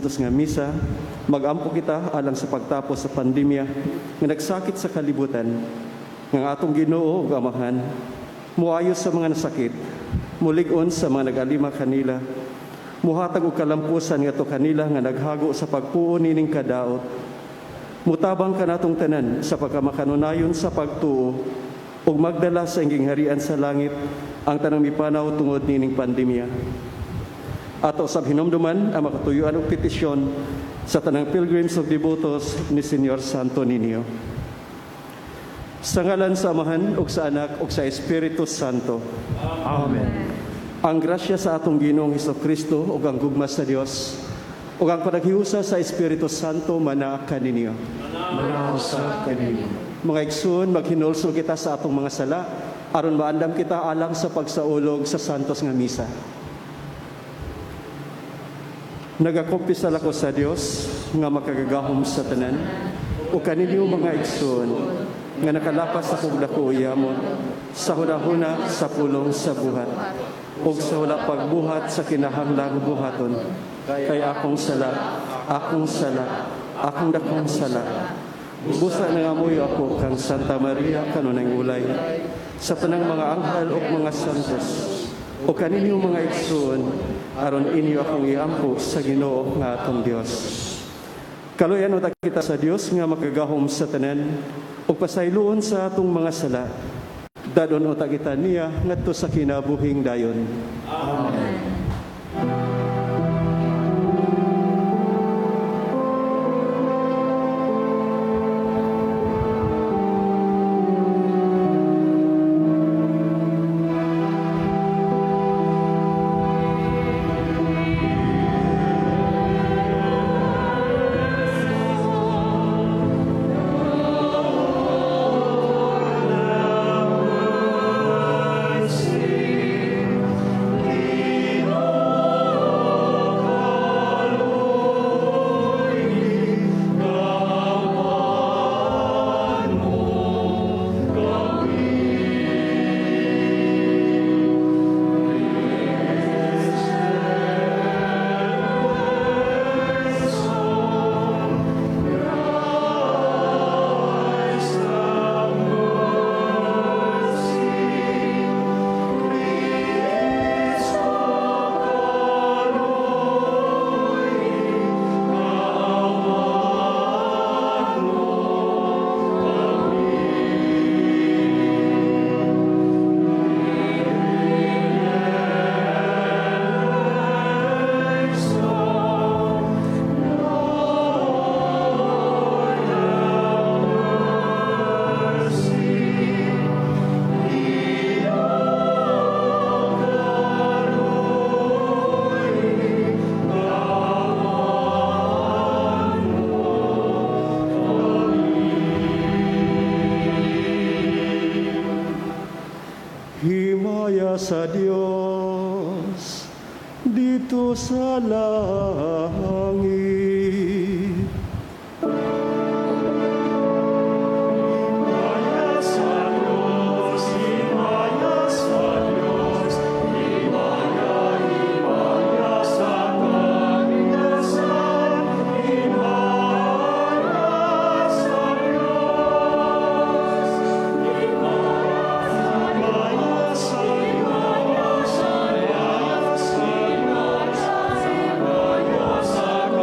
santos nga misa, magampo kita alang sa pagtapos sa pandemya nga nagsakit sa kalibutan, nga atong Ginoo ug Amahan, muayos sa mga nasakit, mulig-on sa mga nag-alima kanila, muhatag og kalampusan ngadto kanila nga naghago sa pagpuo nining kadaot, mutabang kanatong tanan sa pagkamakanunayon sa pagtuo ug magdala sa ingging harian sa langit ang tanang mipanaw tungod nining pandemya. Ato sab hinumduman ang makatuyuan og petisyon sa tanang pilgrims ug devotos ni Señor Santo Niño. Sa ngalan sa Amahan ug sa Anak ug sa Espiritu Santo. Amen. Ang grasya sa atong Ginoong Hesukristo ug ang gugma sa Dios ug ang panaghiusa sa Espiritu Santo manaa kaninyo. Manaw sa kanimo. Mga igsoon, maghinulsol kita sa atong mga sala aron maandam kita alang sa pagsaulog sa santos nga misa. Nagakumpisal ako sa Dios nga makagagahom sa tanan o kaninyo mga igsoon nga nakalapas sa kong dako yamon sa hunahuna sa pulong sa buhat ug sa wala pagbuhat sa kinahanglang buhaton kay akong sala, akong dakong sala. Busa na amoy ako kang Santa Maria kanunay ulay sa tanang mga anghel ug mga santos o kaninyo mga igsoon aron inyo akong iampo sa Ginoo nga atong Dios. Kaluyan uta kita sa Dios nga makagahom sa tanan ug pasayloon sa atong mga sala. Dadon uta kita niya ngadto sa kinabuhing dayon. Amen. Himaya sa Dios dito sa langit. Himaya sa Diyos, himaya sa Diyos, himaya, himaya sa kaninasan, himaya sa Diyos, himaya sa Diyos, himaya sa Diyos, himaya sa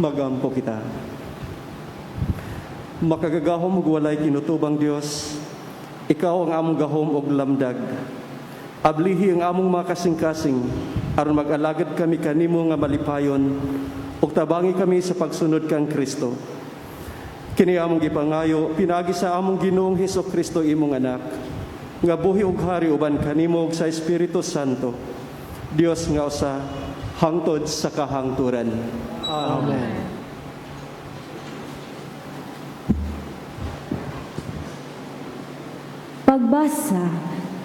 magampo kita. Makagagahom ug walay kinutubang Dios, ikaw ang among gahom ug lamdag. Ablihi ang among mga kasing-kasing aron mag-alagad kami kanimo nga malipayon ug tabangi kami sa pagsunod kang Kristo. Kini among gipangayo pinagi sa among Ginoong Hesukristo imong anak, nga buhi ug hari uban kanimo ug sa Espiritu Santo, Dios nga usa hangtod sa kahangturan. Amen. Pagbasa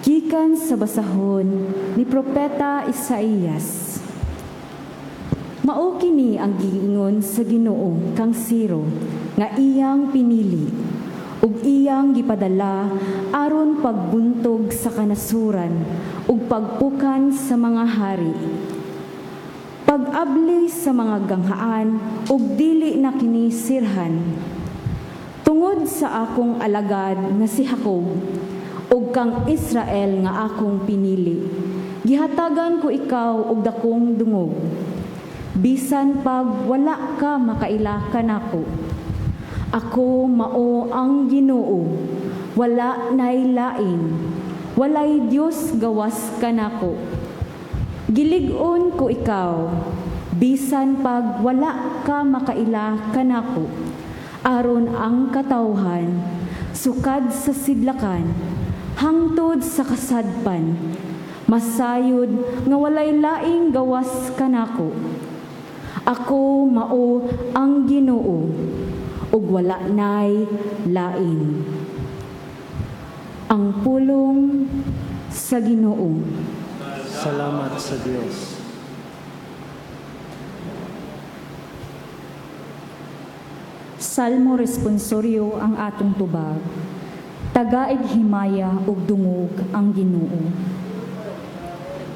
gikan sa basahon ni Propeta Isaías. Mao kini ang giingon sa Ginoo kang Siro nga iyang pinili ug iyang gipadala aron pagbuntog sa kanasuran ug pagpukan sa mga hari. Pag-abli sa mga ganghaan ug dili na kini sirhan. Tungod sa akong alagad nga si Jacob ug kang Israel nga akong pinili, gihatagan ko ikaw og dakong dungog. Bisan pag wala ka makaila kanako. Ako mao ang Ginoo, wala nay lain, walay Dios gawas kanako. Gilig-on ko ikaw, bisan pag wala ka makaila kanako. Aron ang katawhan, sukad sa sidlakan, hangtod sa kasadpan, masayod nga walay laing gawas kanako. Ako mao ang Ginoo, ug wala nay lain. Ang pulong sa Ginoo. Salamat sa Dios. Salmo responsoryo ang atong tubag. Tagaig himaya ug dungog ang Ginoo.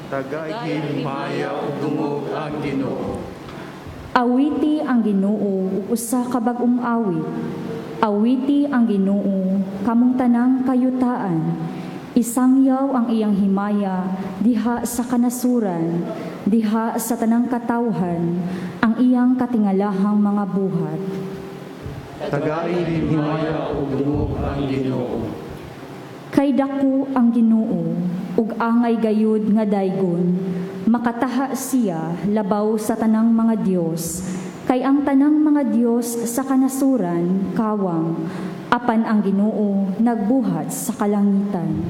Tagaig himaya ug dungog ang Ginoo. Awiti ang Ginoo ug usa ka bag-ong awit. Awiti ang Ginoo kamong tanang kayutaan. Isangyaw ang iyang himaya diha sa kanasuran, diha sa tanang katawhan, ang iyang katingalahang mga buhat. Tagaig himaya ug dungog ang Ginoo. Kay dako ang Ginoo ug angay gayud nga daygon, makataha siya labaw sa tanang mga Dios, kay ang tanang mga Dios sa kanasuran kawang, apan ang Ginoo nagbuhat sa kalangitan.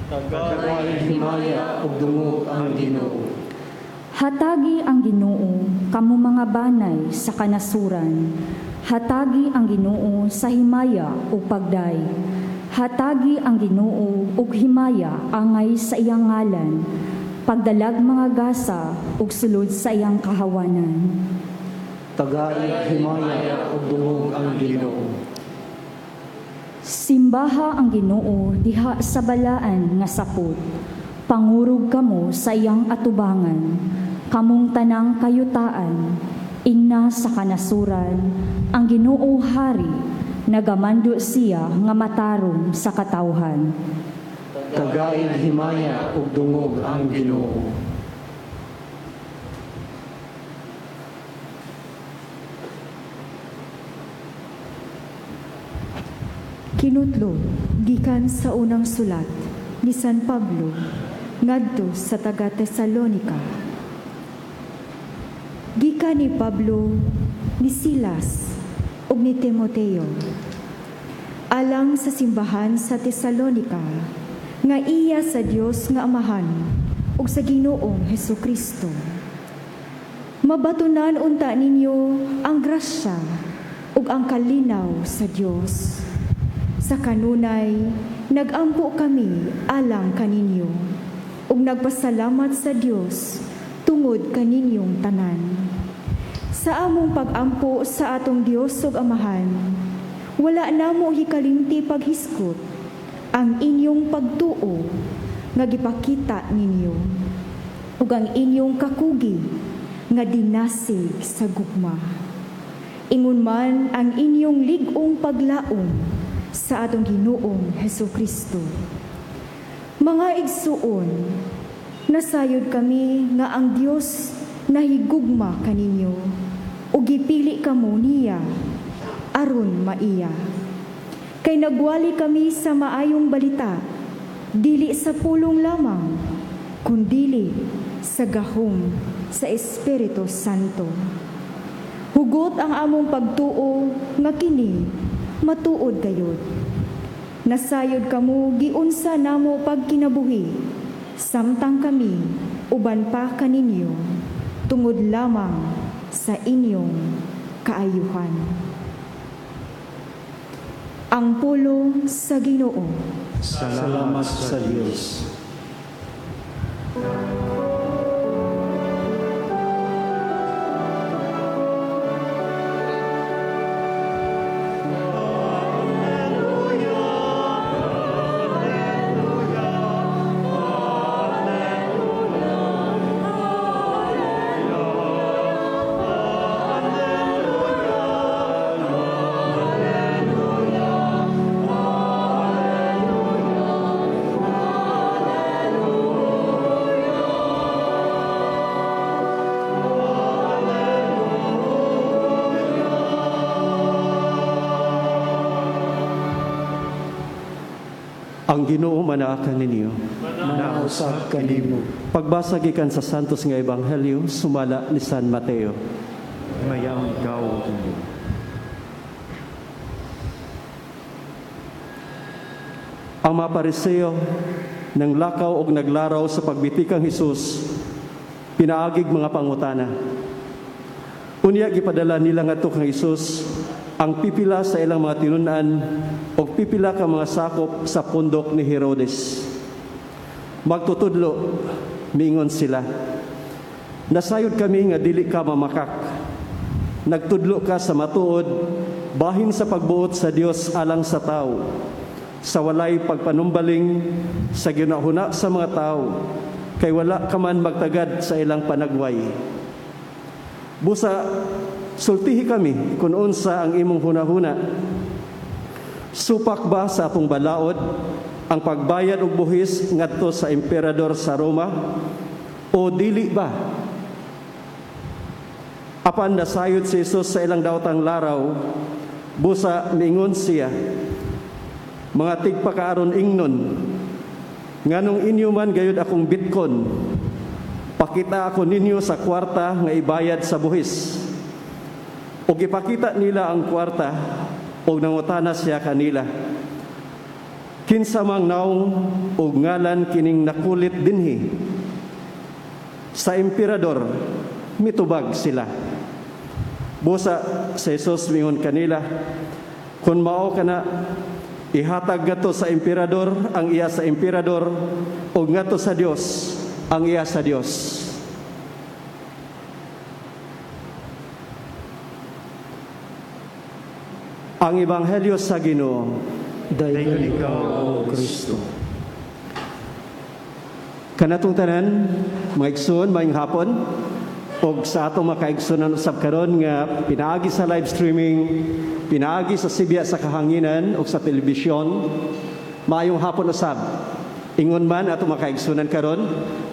Tagaig himaya ug dungog ang Ginoo. Hatagi ang Ginoo kamo mga banay sa kanasuran. Hatagi ang Ginoo sa himaya ug pagday. Hatagi ang Ginoo ug himaya angay sa iyang ngalan. Pagdalag mga gasa ug sulod sa iyang kahawanan. Tagaig himaya ug dungog ang Ginoo. Simbaha ang Ginoo diha sa balaan nga sapot. Pangurog kamo sa iyang atubangan. Kamong tanang kayutaan. Ingna sa kanasuran, ang Ginoo hari, nagamando siya nga matarong sa katawhan. Tagaig himaya ug dungog ang Ginoo. Kinutlo, gikan sa unang sulat ni San Pablo, ngadto sa taga Tesalonica. Gikan ni Pablo, ni Silas, ug ni Timoteo, alang sa simbahan sa Tesalonica, nga iya sa Dios nga Amahan, ug sa Ginoong Hesukristo. Mabatunan unta ninyo ang grasya ug ang kalinaw sa Dios. Sa kanunay, nagampo kami alang kaninyo, ug nagpasalamat sa Dios tungod kaninyong tanan. Sa among pag-ampo sa atong Dios ug Amahan, wala namo hikalimti paghiskot ang inyong pagtuo nga gipakita ninyo ug ang inyong kakugi nga dinasig sa gugma. Ingon man ang inyong lig-ong paglaom sa atong Ginoong Hesukristo. Mga igsuon, nasayod kami nga ang Dios nahigugma kaninyo, ug gipili kamo niya aron maiya. Kay nagwali kami sa maayong balita, dili sa pulong lamang, kundili sa gahom sa Espiritu Santo. Hugot ang among pagtuo nga kini matuod gayud. Nasayod kamo giunsa namo pagkinabuhi, samtang kami uban pa kaninyo, tungod lamang sa inyong kaayuhan. Ang pulong sa Ginoo. Salamat sa Diyos. Ang Ginoo manaakan ninyo. Manausap kanimo. Pagbasa gikan sa Santos nga Ebanghelyo sumala ni San Mateo. Mayang ikaw Ginoo. Ang mga Pariseo nang lakaw og naglaraw sa pagbitikang Hesus, pinaagig mga pangutana. Unya gipadala nila ngadto kang Hesus ang pipila sa ilang mga tinunan o pipila ka mga sakop sa pundok ni Herodes. Magtutudlo, miingon sila, nasayod kami nga dili ka mamakak. Nagtudlo ka sa matuod, bahin sa pagbuot sa Dios alang sa tao, sa walay pagpanumbaling sa ginahuna sa mga tao, kay wala ka man magtagad sa ilang panagway. Busa, sultihi kami kung unsa ang imong hunahuna. Supak ba sa atong balaod ang pagbayad og buhis ngadto sa emperador sa Roma o dili ba? Apan nasayod si Jesus sa ilang dawtang laraw, busa miingon siya, mga tigpakaaron ingnon, nganong inyo man gayud akong bitkon, pakita ako ninyo sa kwarta nga ibayad sa buhis. O ipakita nila ang kwarta, o nangutana siya kanila, kinsa mang naong o ngalan kining nakulit dinhi. Sa emperador, mitubag sila. Busa sa Jesus mingon kanila, kung mao kana, ihatag ngato sa emperador ang iya sa emperador, o ngato sa Dios ang iya sa Dios. Ang Ebanghelyo sa Ginoo. Dayon ikaw o Kristo. Kanatong tanan, mga igsoon, maayong hapon, o sa atong mga kaigsunan usab karon nga pinaagi sa live streaming, pinaagi sa Sibya sa Kahanginan o sa telebisyon, maayong hapon usab. Ingon man atong mga kaigsunan karon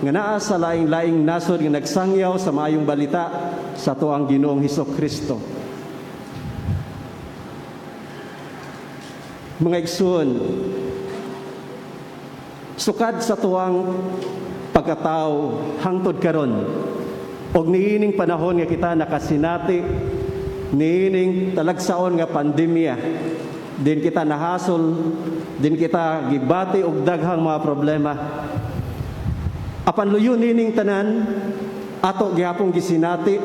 nga naa sa laing-laing nasod nga nagsangyaw sa maayong balita sa tuang Ginoong Hesukristo. Mga igsoon, sukad sa tuwang pagkatao hangtod karon, og niining panahon nga kita nakasinati, niining talagsaon nga pandemya, din kita nahasol, din kita gibati og daghang mga problema. Apan luyo nining tanan, ato gihapong gisinati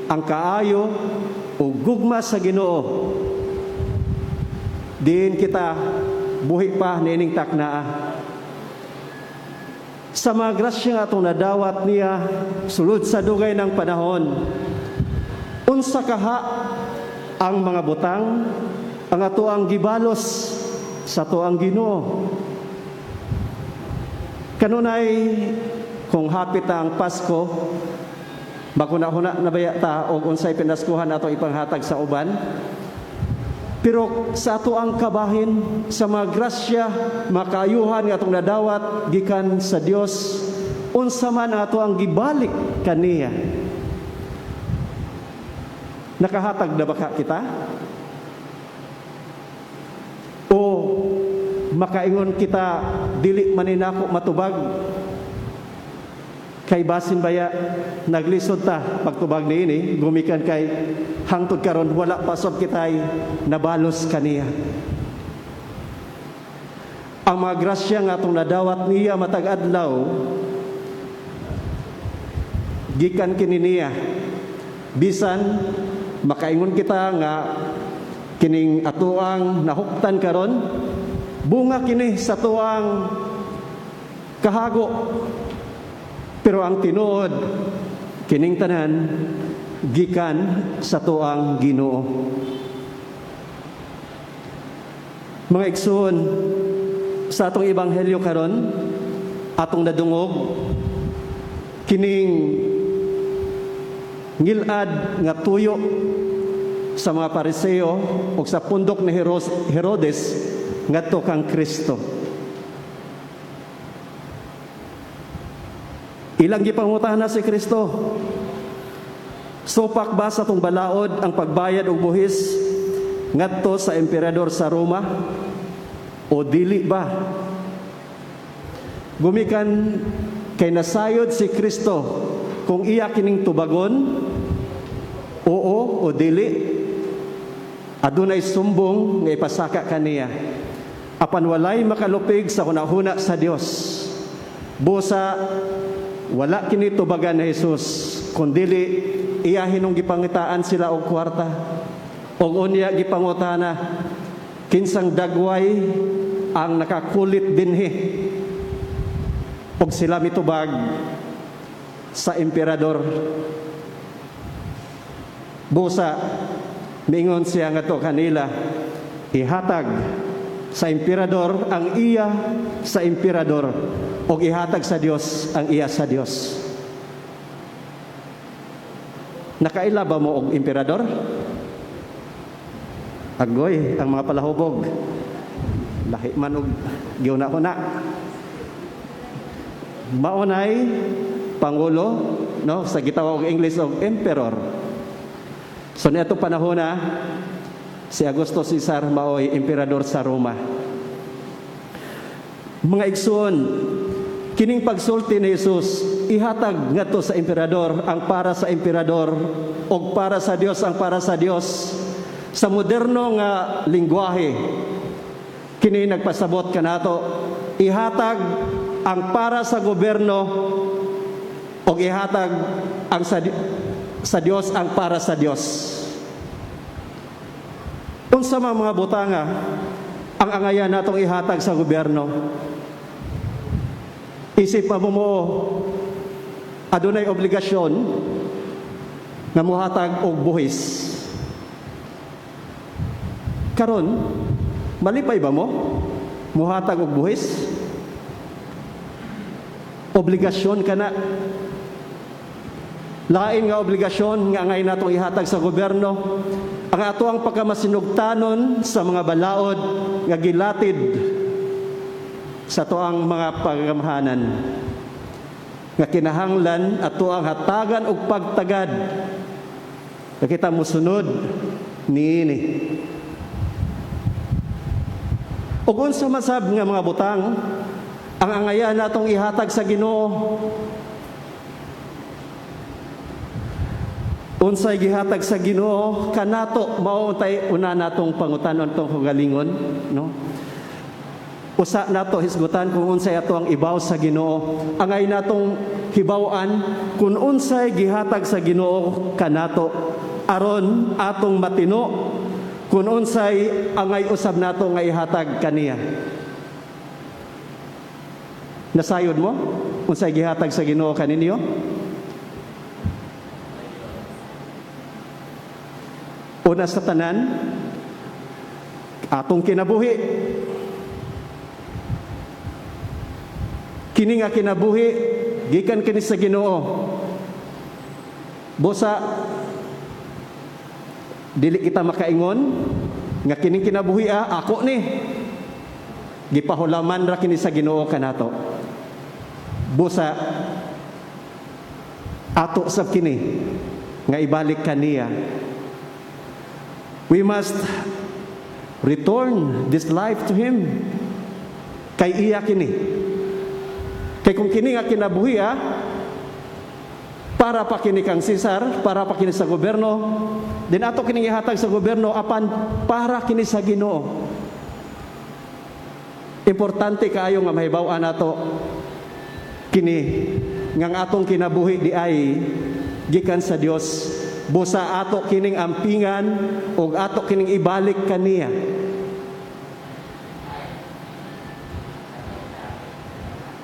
ang kaayo o gugma sa Ginoo. Diin kita buhi pa nining taknaa. Sa mga grasya nga atong nadawat niya sulod sa dugay ng panahon, unsa kaha ang mga butang ang atoang gibalos sa tuang Ginoo. Kanunay kung hapit na ang Pasko, bakuna-huna na baya ta og unsay pinaskuhan ato ipanghatag sa uban. Pero sa ato ang kabahin, sa mga grasya, mga kaayuhan nga atong nadawat, gikan sa Dios, unsa man ato ang gibalik kaniya. Nakahatag na baka kita? O makaingon kita dili maninako matubag? Kay basin baya naglisod ta pagtubag niini gumikan kay hangtod karon wala pasod kitay nabalos kaniya. Ang mga grasya nga atong nadawat niya matag adlaw gikan kini niya. Bisan makaingon kita nga kining atuang nahuktan karon bunga kini sa tuang kahago. Pero ang tinuod kining tanan gikan sa tuang Ginoo. Mga igsoon, sa atong ebanghelyo karon atong nadungog kining ngilad nga tuyo sa mga Pariseo o sa pundok ni Herodes ngadto kang Kristo. Ilang gipangutana si Kristo? Supak ba sa tong balaod ang pagbayad og buhis ngadto sa emperador sa Roma o dili ba? Gumikan kay nasayod si Kristo kung iya kining tubagon, oo o dili. Adunay sumbong nga ipasaka kaniya. Apan walay makalupig sa hunahuna sa Dios. Busa wala kini tubagan ni Jesus, kundili iya hinong gipangitaan sila og kwarta. Og unya gipangutana, kinsang dagway ang nakakulit dinhi. Og sila mitubag sa emperador. Busa mingon siya ngadto kanila, ihatag sa emperador ang iya sa emperador o ihatag sa Dios ang iya sa Dios. Nakaila ba mo og emperador? Agoy ang mga palahubog. Lahi man og giuna-una. Maunay pangulo, no, sa gitawag og English og emperor. So niadto panahon na si Augusto Caesar maoy emperador sa Roma. Mga igsoon, kining pagsulti ni Jesus ihatag ngadto sa emperador ang para sa emperador og para sa Dios ang para sa Dios. Sa moderno nga lingwahe kini nagpasabot kanato ihatag ang para sa gobyerno og ihatag ang sa Dios ang para sa Dios. Unsa mga butanga ang angayan natong ihatag sa gobyerno? Isip mo adunay obligasyon nga muhatag og buhis. Karon, malipay ba mo muhatag og buhis? Obligasyon ka na. Lain nga obligasyon nga angay natong ihatag sa gobyerno ang ato ang pagkamasinugtanon sa mga balaod nga gilatid sa tuang mga paggamhanan nga kinahanglan ato ang hatagan og pagtagad nga kita mosunod niini. Ug unsa masab nga mga butang ang angayan natong ihatag sa Ginoo? Unsay gihatag sa Ginoo kanato mao tay una natong pangutanon tong kagalingon, no? Usa nato hisgutan kung unsay ato ang ibaw sa Ginoo. Angay natong hibaw-an kung unsay gihatag sa Ginoo kanato aron atong matino kung unsay angay usab nato nga ihatag kaniya. Nasayod mo unsay gihatag sa Ginoo kaninyo? Una sa tanan, atong kinabuhi. Kini nga kinabuhi, gikan kini sa Ginoo. Busa, dili kita makaingon, nga kining kinabuhi ako ni. Gipahulaman ra kini sa Ginoo kanato. Busa, ato sab kini, nga ibalik kaniya. We must return this life to Him. Kay iya kini. Kay kung kini nga kinabuhi para pa kini kang Cesar, para pa kini sa gobyerno, din ato kini ihatag sa gobyerno apan para kini sa Ginoo. Importante kaayo nga mahibaw-an nato kini nga atong kinabuhi di ay gikan sa Dios. Busa ato kining ampingan o ato kining ibalik kaniya.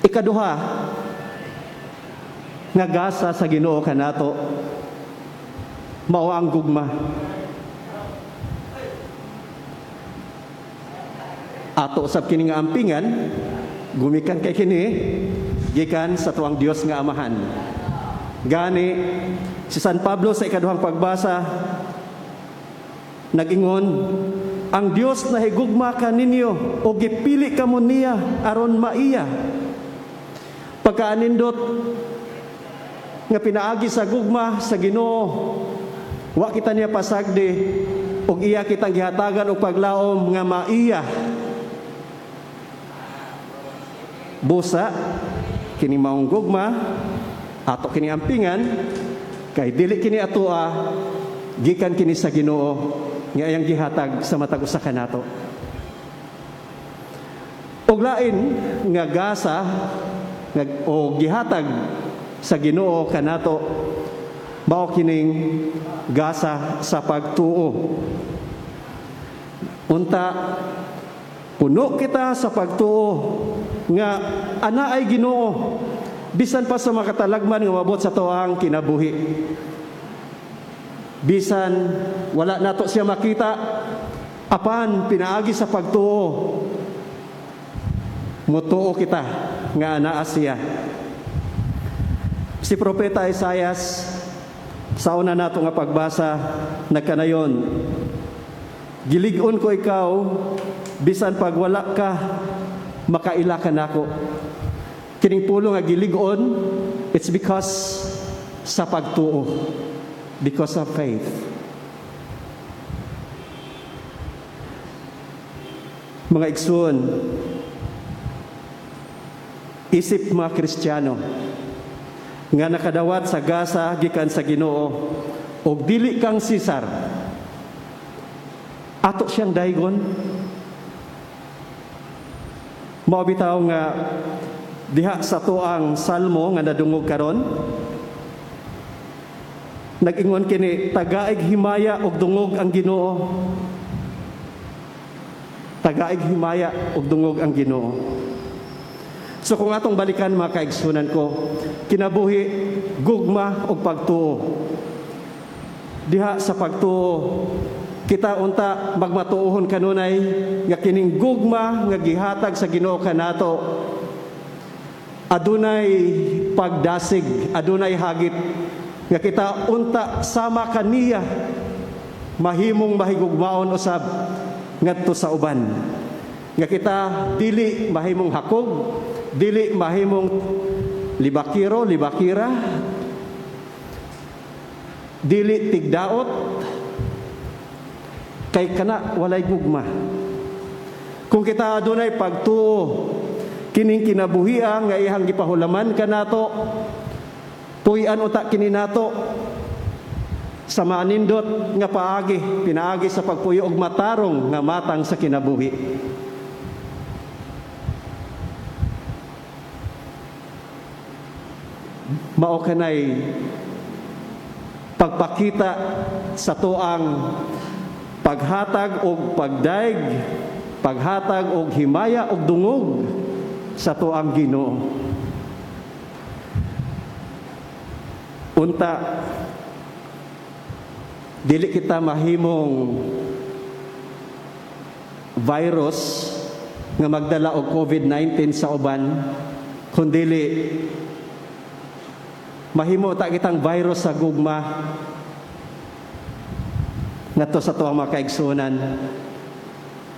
Ikaduha, nga gasa sa Ginoo kanato mao ang gugma. Ato usab kini nga ampingan gumikan kay kini gikan sa tuang Dios nga Amahan. Gani si San Pablo sa ikaduhang pagbasa nag-ingon, ang Dios na higugma kaninyo o gipili kamo niya aron maiya. Pagkaanindot nga pinaagi sa gugma sa Ginoo, wa kita niya pasagdi ug iya kitang gihatagan og paglaom nga maiya. Busa kini maong gugma ato kini ampingan kay dili kini atoa gikan kini sa Ginoo nga iyang gihatag sa matag usa kanato. Og lain nga gasa o gihatag sa Ginoo kanato mao kining gasa sa pagtuo. Unta puno kita sa pagtuo nga ana ay Ginoo bisan pa sa makatalagman nga mabot sa tuang kinabuhi. Bisan wala nato siya makita apan pinaagi sa pagtuo mutuo kita nga anaa siya. Si Propeta Isaias sa una nato nga pagbasa nagkanayon, gilig-on ko ikaw bisan pag wala ka makaila ka nako. Kining pulo nga gilig-on, it's because sa pagtuo, because of faith. Mga igsoon, isip mga Kristiyano nga nakadawat sa gasa gikan sa Ginoo og dili kang Cesar, ato siyang daygon. Mao bitaw nga diha sa tuang salmo nga nadungog karon nag-ingon kini, tagaig himaya og dungog ang Ginoo. Tagaig himaya og dungog ang Ginoo. So kung atong balikan mga kaigsunan ko, kinabuhi gugma og pagtuo. Diha sa pagtuo kita unta magmatuohon kanunay nga kining gugma nga gihatag sa Ginoo kanato adunay pagdasig, adunay hagit nga kita unta sama kaniya mahimong mahigugmaon usab ngadto sa uban. Nga kita dili mahimong hakog, dili mahimong libakira, dili tigdaot, kay kana walay gugma. Kung kita adunay pagtuo, kining kinabuhian nga ihang gipahulaman kanato, puy-an uta kini nato sa manindot nga paagi, pinaagi sa pagpuyo og matarong nga matang sa kinabuhi. Mao kanay pagpakita sa tuang paghatag og pagdaig, paghatag og himaya og dungog sa tuang Ginoo. Unta dili kita mahimong virus nga magdala og COVID-19 sa uban, kundili mahimo ta kitang virus sa gugma ngadto sa tuwang mga kaigsunan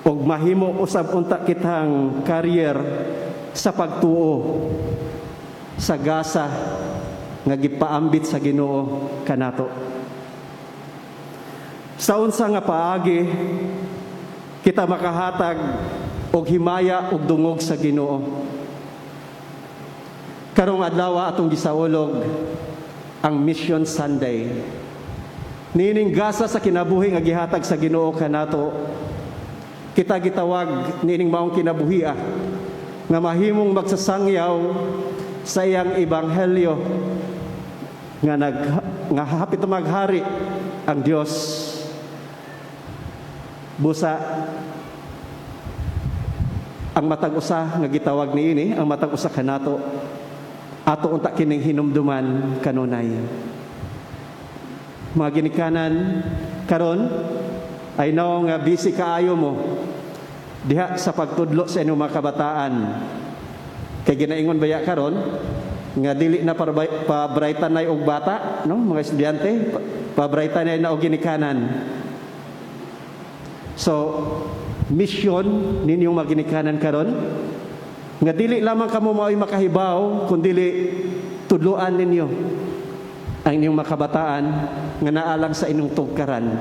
ug mahimo usab unta kitang career sa pagtuo sa gasa nga gipaambit sa Ginoo kanato. Sa unsa nga paagi kita makahatag og himaya ug dungog sa Ginoo. Karong adlaw atong gisaulog ang Mission Sunday. Nining gasa sa kinabuhi nga gihatag sa Ginoo kanato. Kita gitawag nining maong kinabuhia nga mahimong magsasangyaw sa iyang ebanghelyo nga hapit maghari ang Dios. Busa ang matag usa nga gitawag niini, ang matag usa kanato ato unta kining hinumduman kanunay. Mga ginikanan karon I know nga busy kaayo mo diha sa pagtudlo sa inyong mga kabataan. Kay ginaingon baya karon nga dili na pabraytan nay og bata, no, mga estudyante, pabraytan nay na og ginikanan. So, mission ninyong mga ginikanan karon nga dili lamang kamo mao'y makahibaw kundi tudloan ninyo ang inyong mga kabataan nga naalang sa inyong tugkaran.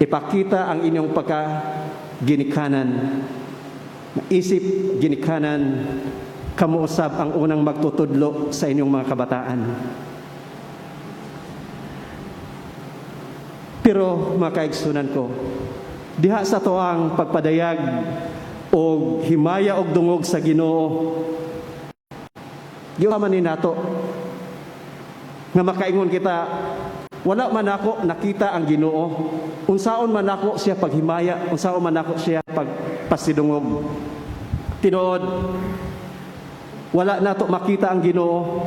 Ipakita ang inyong pagka-ginikanan. Isip ginikanan, kamo usab ang unang magtutudlo sa inyong mga kabataan. Pero mga kaigsunan ko, diha sa toang pagpadayag o himaya og dungog sa Ginoo, giuman ni nato nga makaingon kita, wala man ako nakita ang Ginoo, unsaon man ako siya paghimaya, unsaon man ako siya pagpasidungog. Tinuod, wala nato makita ang Ginoo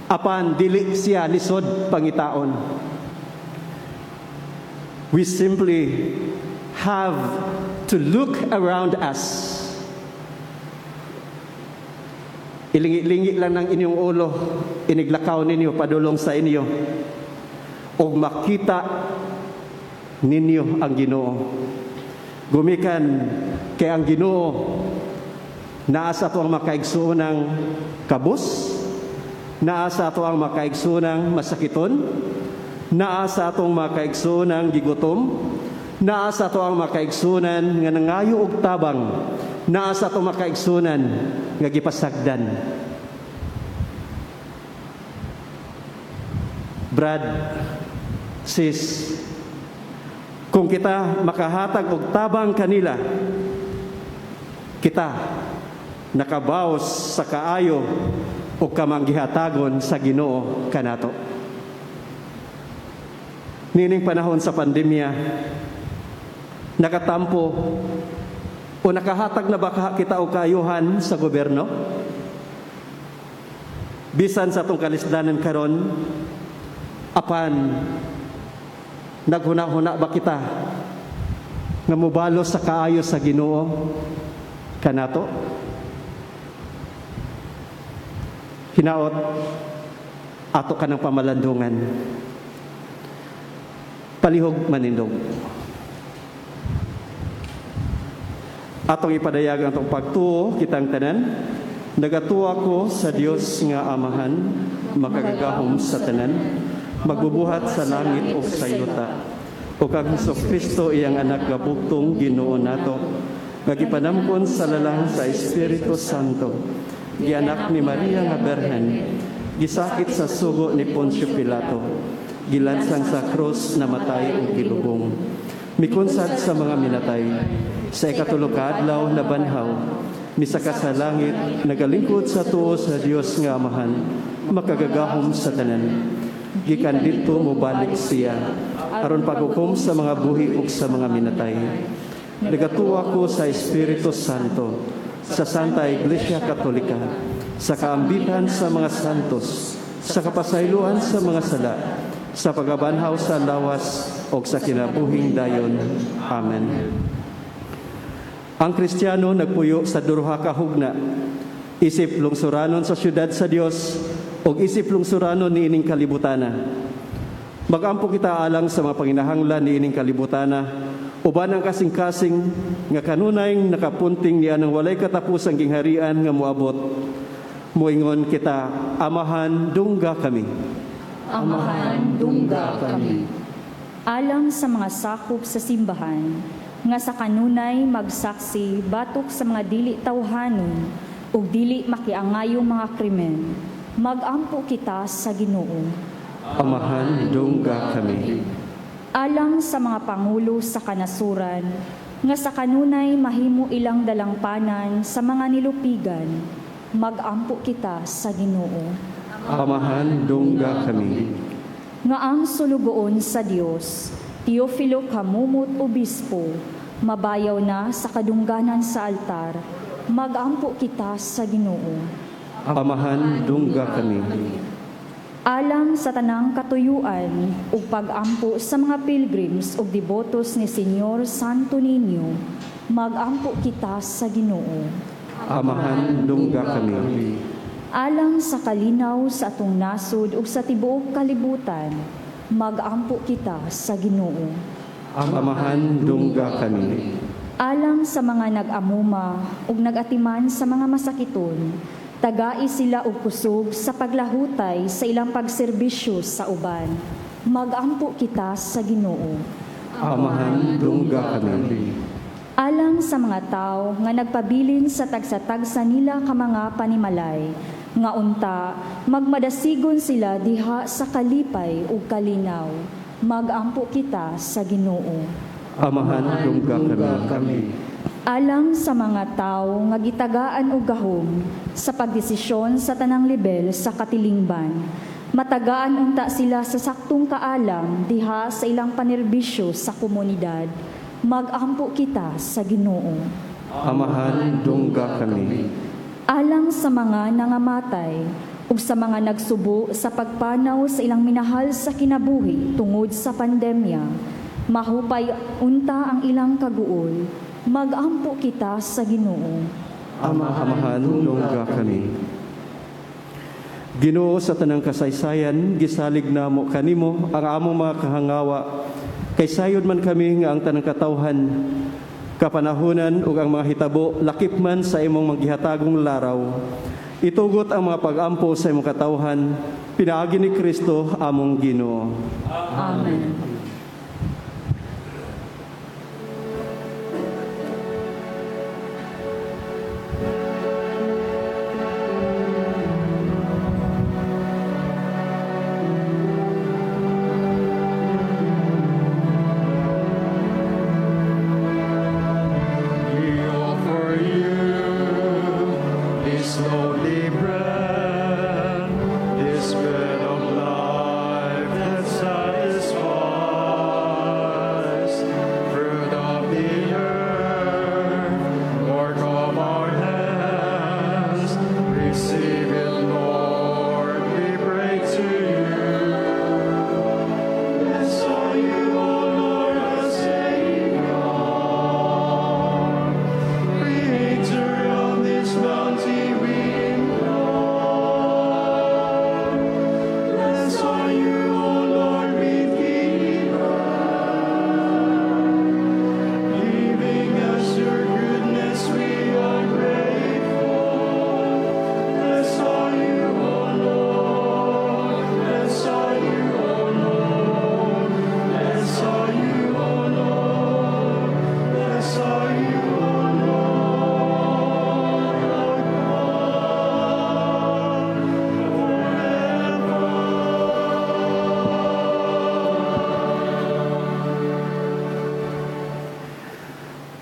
apan dili siya lisod pangitaon. We simply have to look around us. Ilingi-lingi lang ng inyong ulo, iniglakaw ninyo, padulong sa inyo, o makita ninyo ang Ginoo. Gumikan kay ang Ginoo naa sa ato ang makaigsuonang kabus, naa sa ato ang makaigsuonang masakiton, naa sa atong makaigsuonang gigutom, naa sa ato ang makaigsunan nga nangayo og tabang, naa sa atong makaigsunan nga gipasagdan. Brad, sis, kung kita makahatag og tabang kanila, kita nakabaos sa kaayo o kamanggihatagon sa Ginoo kanato. Nining panahon sa pandemya, nakatampo o nakahatag na baka kita o kaayuhan sa gobyerno? Bisan sa itong kalisdanan karon, apan naghuna-huna ba kita nga mubalo sa kaayo sa Ginoo kanato? Hinaot ato ka ng pamalandungan, palihog manindog. Atong ipadayag ang itong pagtuo kitang tanan. Nagatuo ako sa Dios nga Amahan, makagagahom sa tanan, magbubuhat sa langit o sa yuta, o kag Kristo iyang anak nga bugtong Ginoo nato, nagipanamkon sa lalang sa Espiritu Santo, gianak ni Maria nga Berhen, gisakit sa sugo ni Poncio Pilato, gilansang sa krus na matay o gilubong, mikunsad sa mga minatay, sa ikatulo ka adlaw na banhaw, misaka sa langit, nagalingkod sa tuo sa Dios nga Amahan, makagagahom sa tanan. Gikan dito mobalik siya, aron paghukom sa mga buhi ug sa mga minatay. Nagatuwa ko sa Espiritu Santo, sa Santa Iglesia Katolika, sa kaambitan sa mga santos, sa kapasayloan sa mga sala, sa pagabanhaw sa lawas o sa kinabuhing dayon. Amen. Ang Kristiyano nagpuyo sa duha ka hugna, isip lungsuranon sa syudad sa Dios o isip lungsuranon niining kalibutana. Magampo kita alang sa mga panginahanglan niining kalibutana, uban ang kasing-kasing nga kanunay nakapunting niya ng walay katapusang gingharian nga moabot. Moingon kita, Amahan, dungga kami. Amahan, dungga kami. alang sa mga sakop sa simbahan, nga sa kanunay magsaksi batok sa mga dili tawhanon ug dili makiangayong mga krimen. Magampo kita sa Ginoo. Amahan, dungga kami. Alang sa mga pangulo sa kanasuran, nga sa kanunay mahimo ilang dalangpanan sa mga nilupigan, magampo kita sa Ginoo. Amahan, dungga kami. Nga ang sulugoon sa Dios, Teofilo Kamumot Obispo, mabayaw na sa kadungganan sa altar, magampo kita sa Ginoo. Amahan, dungga kami. Alang sa tanang katuyuan ug pag-ampo sa mga pilgrims ug debotos ni Senyor Santo Niño, magampo kita sa Ginoo. Amahan, dungga kami. Alang sa kalinaw sa atong nasod ug sa tibuok kalibutan, magampo kita sa Ginoo. Amahan, dungga kami. Alang sa mga nag-amuma ug nag-atiman sa mga masakiton, tagai sila og kusog sa paglahutay sa ilang pagserbisyo sa uban. Magampo kita sa Ginoo. Amahan, dungga kami. Alang sa mga tao nga nagpabilin sa tagsa-tagsa nila ka mga panimalay, nga unta magmadasigon sila diha sa kalipay ug kalinaw. Magampo kita sa Ginoo. Amahan, dungga kami. Alang sa mga tao nga gitagaan og gahom sa pagdesisyon sa tanang lebel sa katilingban, matagaan unta sila sa saktong kaalam diha sa ilang panerbisyo sa komunidad. Magampo kita sa Ginoo. Amahan, dungga kami. Alang sa mga nangamatay ug sa mga nagsubo sa pagpanaw sa ilang minahal sa kinabuhi tungod sa pandemya, mahupay unta ang ilang kaguol. Magampo kita sa Ginoo. Amahan, dungga kami. Ginoo, sa tanang kasaysayan, gisalig namo kanimo ang among mga kahangawa. Kay sayod man kami nga ang tanang katawhan, kapanahunan ug ang mga hitabo lakip man sa imong maghihatagong laraw. Itugot ang mga pag-ampo sa imong katawhan, pinaagi ni Kristo among Ginoo. Amen.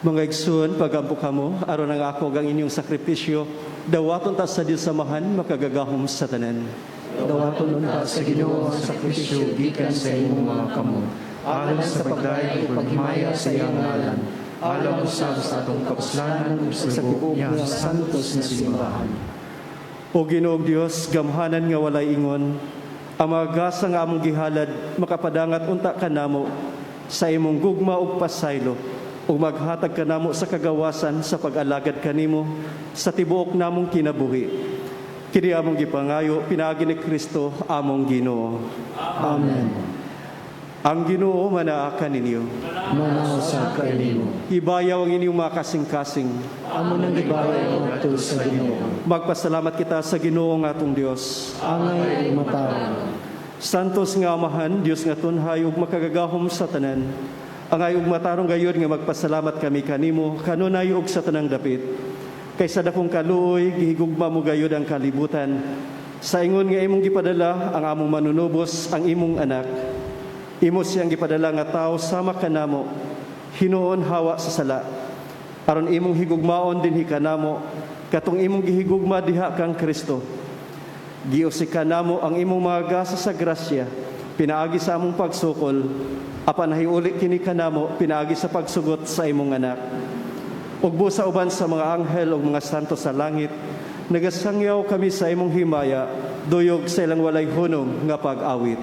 Mga igsoon, pagampo kamo, aron ang ako ang inyong sakripisyo, dawaton ta sa Dios samahan, makagagahom sa tanan. Dawaton unta sa Ginoo ang sakripisyo gikan sa imong mga kamot, alang sa pagdayeg ug paghimaya sa iyang ngalan, alang usab sa atong kapuslanan ug sa tibuok nga santos nga simbahan. O Ginoong Dios, gamhanan nga walay ingon, ang mga gasa nga among gihalad, makapadangat unta kanamo sa imong gugma ug pasaylo, ug maghatag kanamo sa kagawasan sa pag-alagad kanimo sa tibuok namong kinabuhi. Kini among gipangayo, pinaagi ni Kristo among Ginoo. Amen. Ang Ginoo manaakan ninyo. Manaw sa kanimo. Ibayaw ang inyong mga kasing-kasing. Amo nang gibayaw ngadto sa Ginoo. Magpasalamat kita sa Ginoo nga atong Dios. Angay ug matawag. Santos nga Amahan, Dios nga tunhay ug makagagahom sa tanan. Angay ug matarong gayud nga magpasalamat kami kanimo kanunay ug sa tanang dapit. Kaysa dakong kaluoy gihigugma mo gayud ang kalibutan. Sa ingon nga imong gipadala ang among manunubos, ang imong anak. Imo siyang gipadala nga tao sama kanamo, hinuon hawa sa sala. Aron imong higugmaon dinhi kanamo, katong imong gihigugma diha kang Kristo. Giusikan namo ang imong mga gasa sa grasya, pinaagi sa among pagsukol, apan nahiuli kini kanamo, pinaagi sa pagsugot sa imong anak. Ug busa uban sa mga anghel ug mga santo sa langit, nagasangyaw kami sa imong himaya, duyog sa ilang walay hunong nga pag-awit.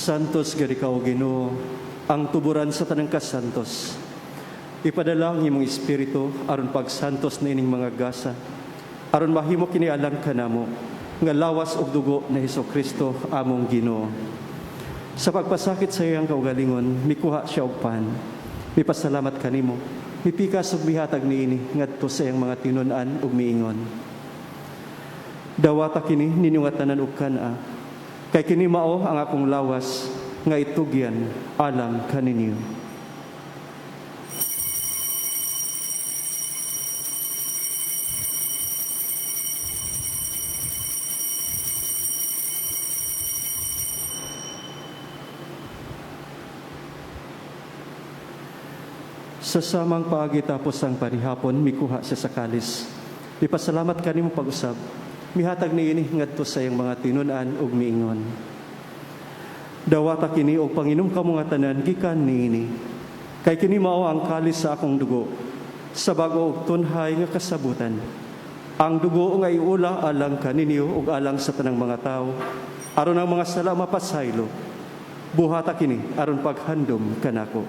Santos gari ka o Ginoo, ang tuburan sa tanang kasantos. Ipadala ang imong espiritu aron pagsantos na ining mga gasa, aron mahimo kini alang kanamo nga lawas og dugo na Hesukristo among Ginoo. Sa pagpasakit sa iyang kaugalingon, mikuha siya og pan. Mipasalamat kanimo, mipikas og mihatag niini ngadto sa iyang mga tinun-an ug miingon. Dawata kini ninyo nga tanan ug kana, kay kini mao ang akong lawas nga itugyan alang kaninyo. Sa samang paagi tapos ang parihapon, mikuha siya sa kalis. Ipasalamat kanimo pag-usab. Mihatag niini ngadto sa iyang mga tinun-an ug miingon. Dawata kini og panginom kamo nga tanan gikan niini. Kay kini mao ang kalis sa akong dugo, sa bag-o ug tunhay nga kasabutan. Ang dugo nga iula alang kaninyo ug alang sa tanang mga tawo, aron ang mga sala mapasaylo. Buhata kini aron paghandom kanako.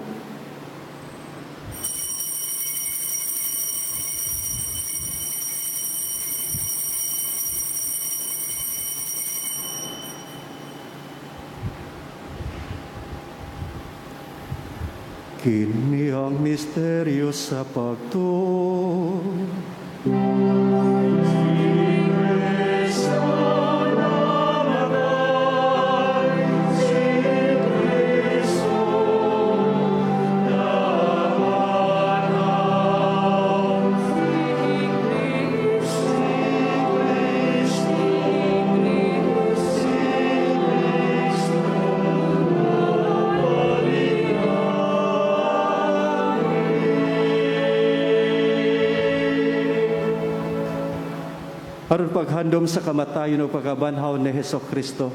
Kini ang misteryo sa pagtuo. aron paghandom sa kamatayon o pagkabanhaw ni Hesus Kristo.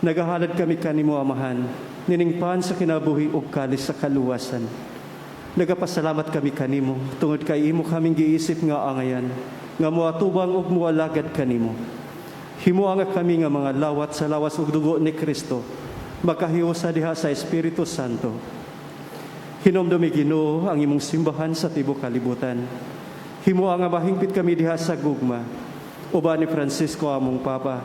Nagahalad kami kanimo, Amahan, niningpan sa kinabuhi ug kalis sa kaluwasan. Nagapasalamat kami kanimo, tungod kay imo kaming giisip nga angayan, nga moatubang ug moalagad kanimo. Himuha nga kami nga mga lawat sa lawas ug dugo ni Kristo, makahiusa diha sa Espiritu Santo. Hinomdomi Ginoo ang imong simbahan sa tibuok kalibutan. Himuha nga mahingpit kami diha sa gugma, uban ni Francisco among Papa,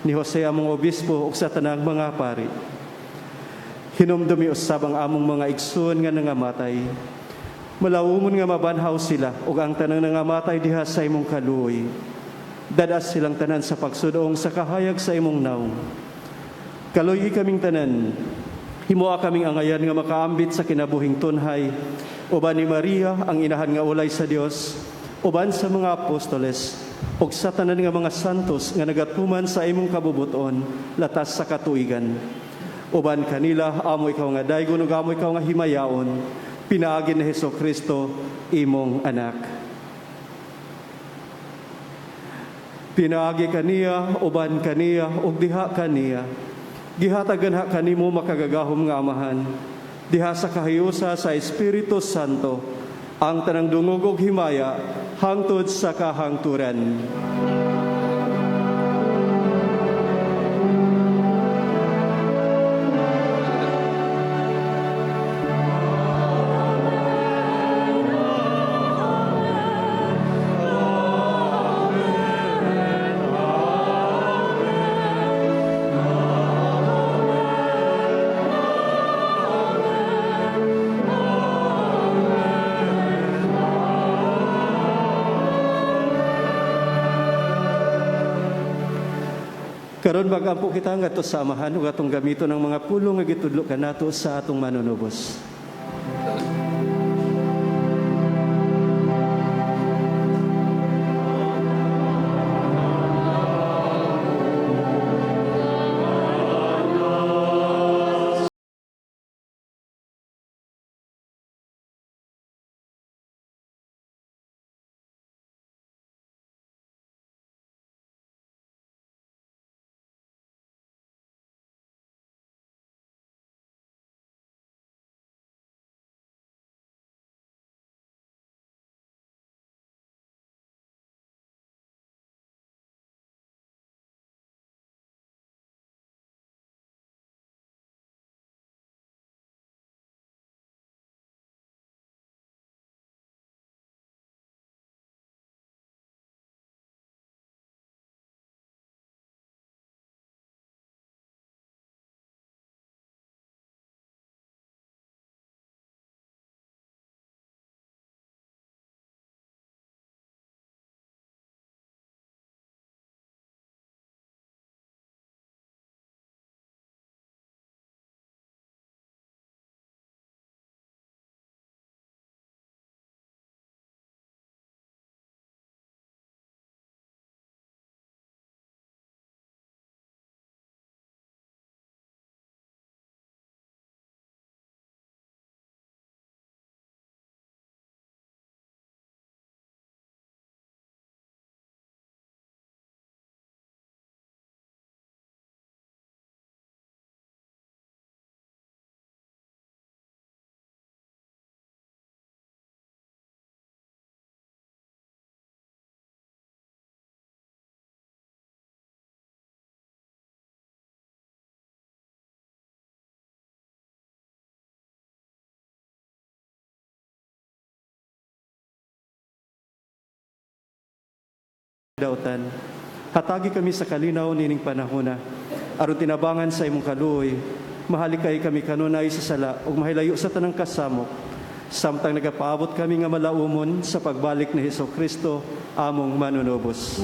ni Jose among Obispo ug sa tanang mga pari. Hinomdomi usab ang among mga igsoon nga nangamatay. Malawomon nga mabanhaw sila ug ang tanang nangamatay diha sa imong kaluoy. Dadas silang tanan sa pagsudong sa kahayag sa imong naong. Kaluoy kaming tanan, himuha kaming angayan nga makaambit sa kinabuhing tunhay, uban ni Maria ang inahan nga ulay sa Dios, uban sa mga apostoles, ug sa tanan nga mga santos nga nagatuman sa imong kabubuton latas sa katuigan. Uban kanila amo ikaw nga daygon ug amo ikaw nga himayaon, pinaagi ni Hesus Kristo imong anak. Pinaagi kaniya, uban kaniya ug diha kaniya. Gihatagan kanimo makagagahom nga Amahan, diha sa kahiusa sa Espiritu Santo, ang tanang dungog ug himaya hangtod sa kahangturan. Karon magampo kita ngadto sa Amahan ug atong gamito ng mga pulong nga gitudlo kanato sa atong manunubos. Dautan, hatagi kami sa kalinaw nining panahona, aron tinabangan sa imong kaluoy, mahalikay kami kanunay sa sala ug mahilayo sa tanang kasamok, samtang nagapaabot kami nga malaumon sa pagbalik ni Hesus Kristo, among manunubos.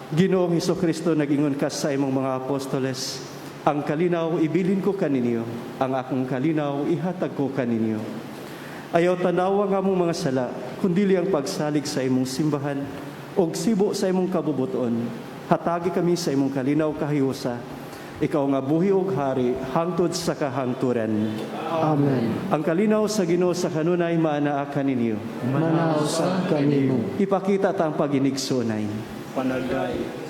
Ginoong Hesukristo, nag-ingon ka sa imong mga apostoles, ang kalinaw ibilin ko kaninyo, ang akong kalinaw ihatag ko kaninyo. Ayaw tanawa nga mong mga sala, kundili ang pagsalig sa imong simbahan, og sibo sa imong kabubuton. Hatagi kami sa imong kalinaw kahiusa, ikaw nga buhi og hari, hangtod sa kahangturan. Amen. Ang kalinaw sa Ginoo sa kanunay maanaa kaninyo. Manaw sa kanimo. Ipakita ta ang paginigsunay. Panagay.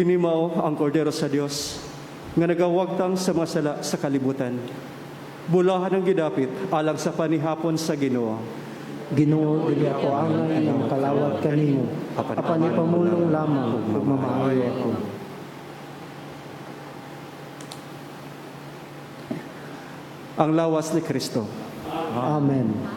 Kinimaw ang kordero sa Dios nga nagawagtang sa mga sala sa kalibutan. Bulahan ang gidapit alang sa panihapon sa Ginoo. Ginoo, dili ako angay nga makalawat kanimo. Apan ipamulong lamang ug mamaayo ako. Ang lawas ni Kristo. Amen.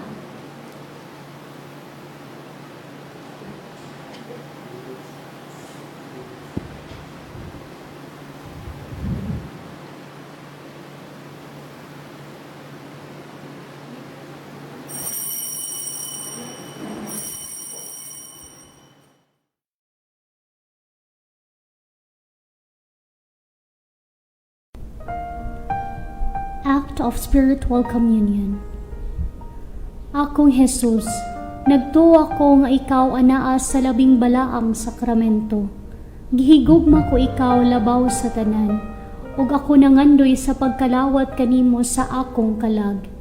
Act of Spiritual Communion. Akong Jesus, nagtuo ako nga ikaw anaa sa labing balaang sakramento. Gihigugma ko ikaw labaw sa tanan, ug ako nangandoy sa pagkalawat kanimo sa akong kalag.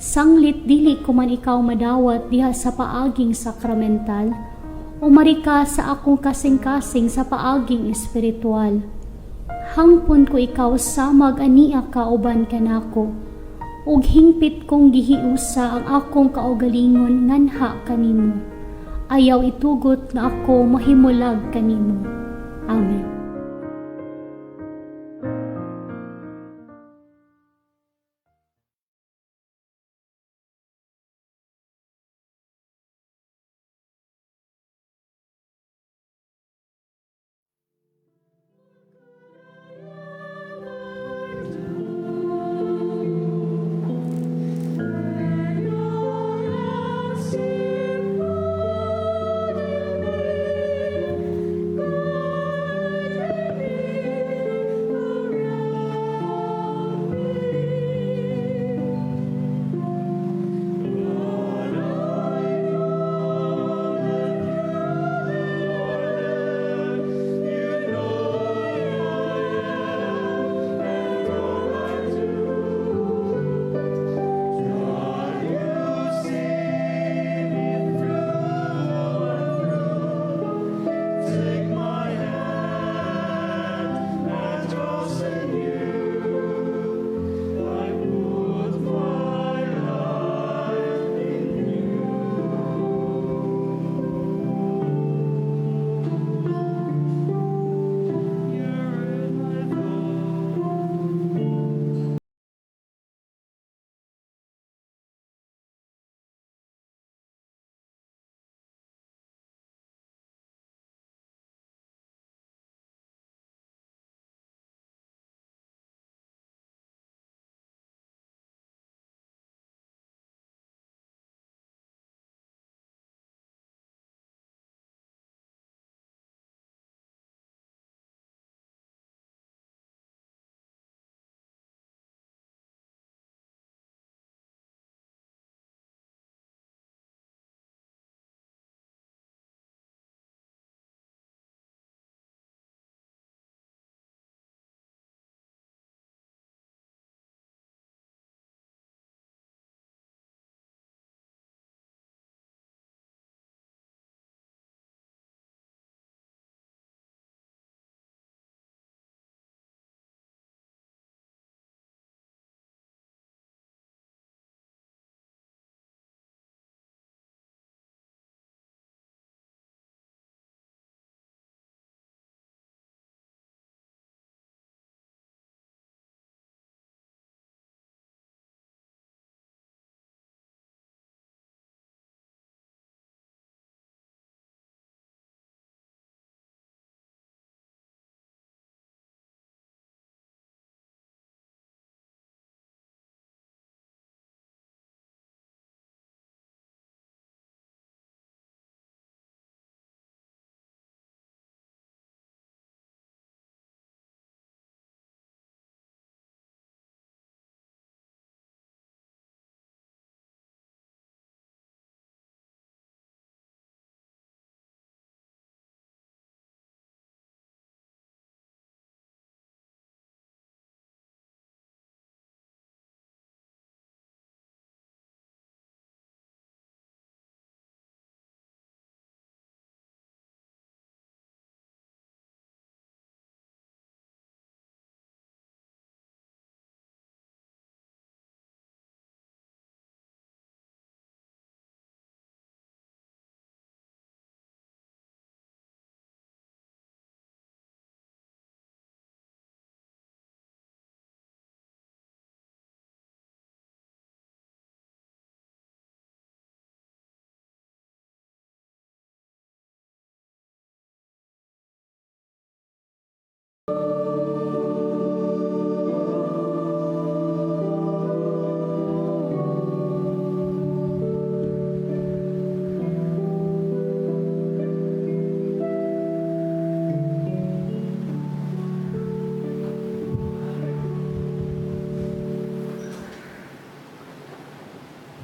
Sanglit dili ko man ikaw madawat diha sa paaging sakramental, umari ka sa akong kasing-kasing sa paaging espiritual. Hangpon ko ikaw samag ania kauban kanako, ug hingpit kong gihiusa ang akong kaugalingon nganha kanimo. Ayaw itugot nga ako mahimulag kanimo. Amen.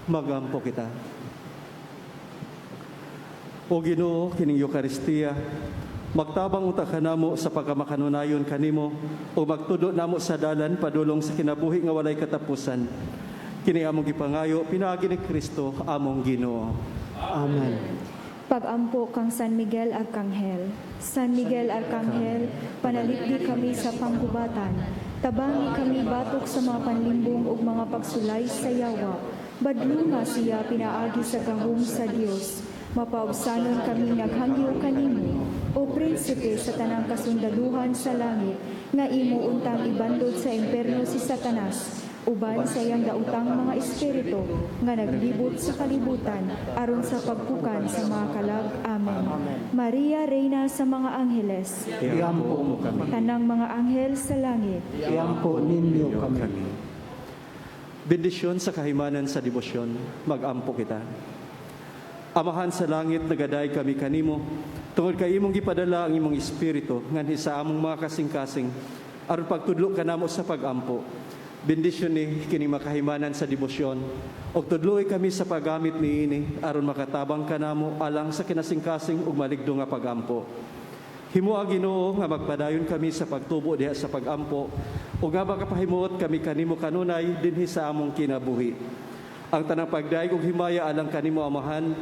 Magampo kita. O Ginoo, kining Eucharistia, magtabang uta ka namo sa pagkamakanunayon kanimo o magtudo namo sa dalan padulong sa kinabuhi nga walay katapusan. Kini among gipangayo pinaagi ni Kristo among Ginoo. Amen. Pagampo kang San Miguel Arcangel. San Miguel Arcangel, panalipdi kami sa panggubatan. Tabangi kami batok sa mga panlimbong ug mga pagsulay sa yawa. Badlunga siya pinaagi sa gahom sa Dios. Mapaubsanon kami naghangyo kanimo, o prinsipe sa tanang kasundaluhan sa langit, nga imo untang ibandod sa imperno si Satanas, uban sa iyang dautang mga espiritu, nga naglibot sa kalibutan, aron sa pagpukan sa mga kalag. Amen. Maria, Reyna sa mga angheles, Iampo mo kami. tanang mga anghel sa langit, Iampo ninyo kami. Bendisyon sa kahimanan sa debosyon, magampo kita. Amahan sa langit, nagaday kami kanimo, tungod kay imong gipadala ang imong espiritu, nganhi sa among mga kasing-kasing, aron pagtudlo ka namo sa pagampo. Bendisyon ni kini makahimanan sa debosyon, og tudloy kami sa paggamit niini, aron makatabang ka namo alang sa kinasing-kasing ug maligdo nga pagampo. Himoa Ginoo nga magpadayon kami sa pagtubo diha sa pagampo, ug nga makapahimuot kami kanimo kanunay dinhi sa among kinabuhi. Ang tanang pagdaig ug himaya alang kanimo amahan,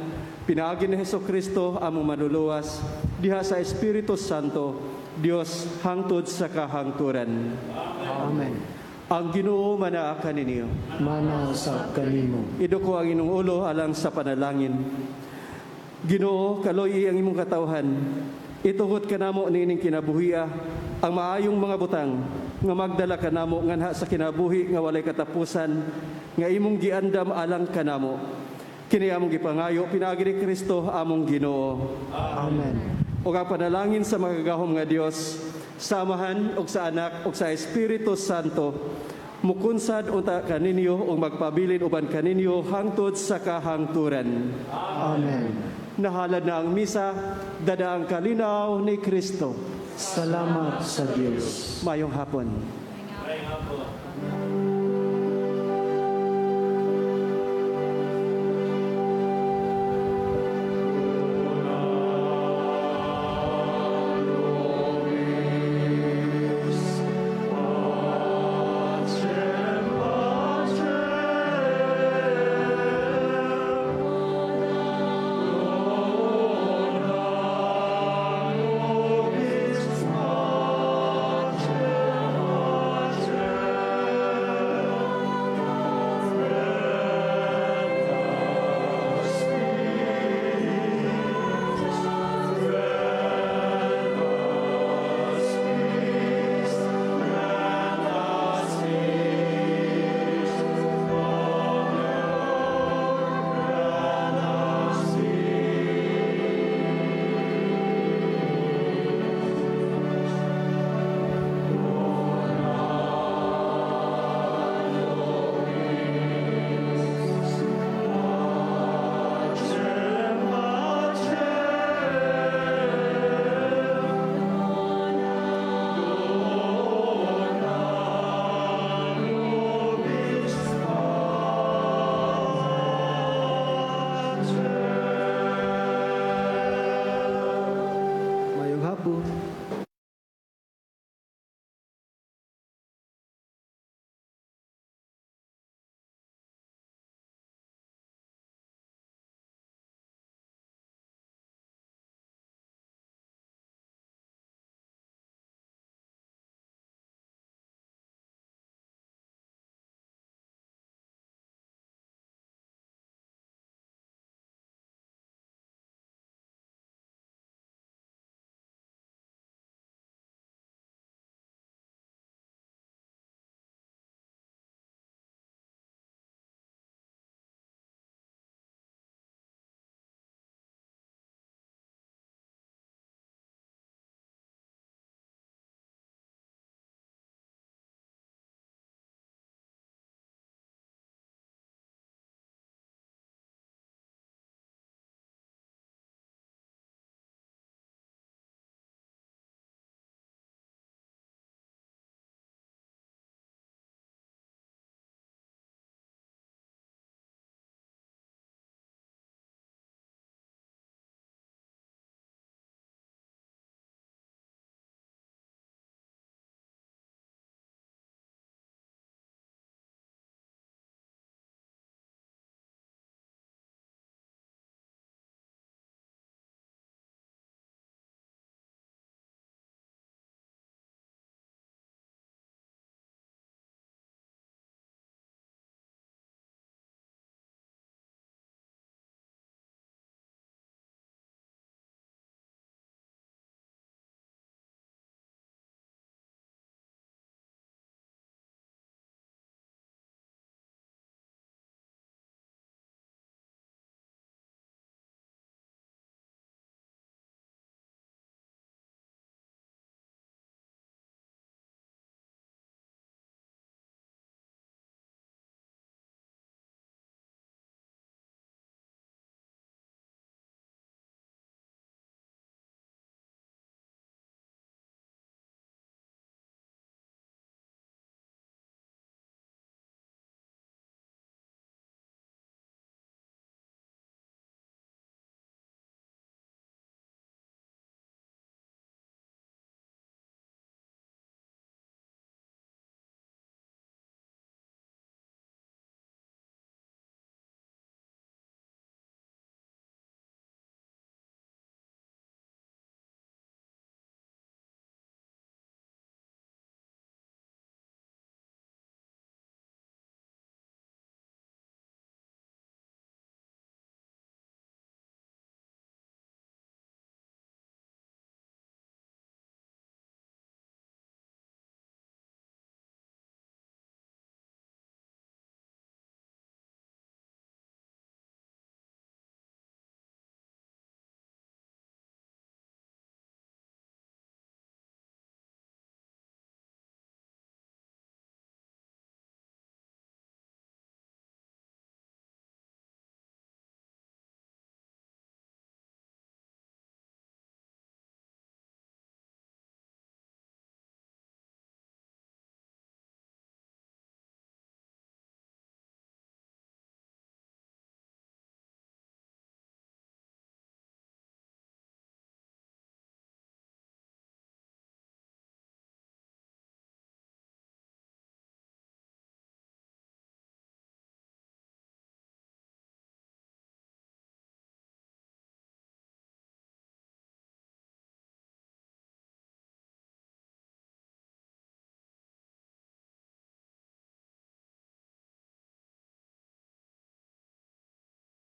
pinaagi ni Hesukristo among manluluwas diha sa Espiritu Santo, Dios hangtod sa kahangturan. Amen. Ang Ginoo manaa kaninyo. Mana sa kanimo. Iduko ang inyong ulo alang sa panalangin. Ginoo, kaloy ang imong katawhan. Itugot ka namo nining kinabuhiya ang maayong mga butang nga magdala ka namo nganha sa kinabuhi nga walay katapusan nga imong giandam alang kanamo. Kini among gipangayo pinaagi ni Kristo among Ginoo. Amen. O ang panalangin sa magagahom nga Dios, samahan og sa anak og sa Espiritu Santo, mukunsad unta kaninyo ug magpabilin uban kaninyo hangtod sa kahangturan. Amen. Nahalad na ang misa, dada ang kalinaw ni Kristo. Salamat sa Diyos. Mayong hapon.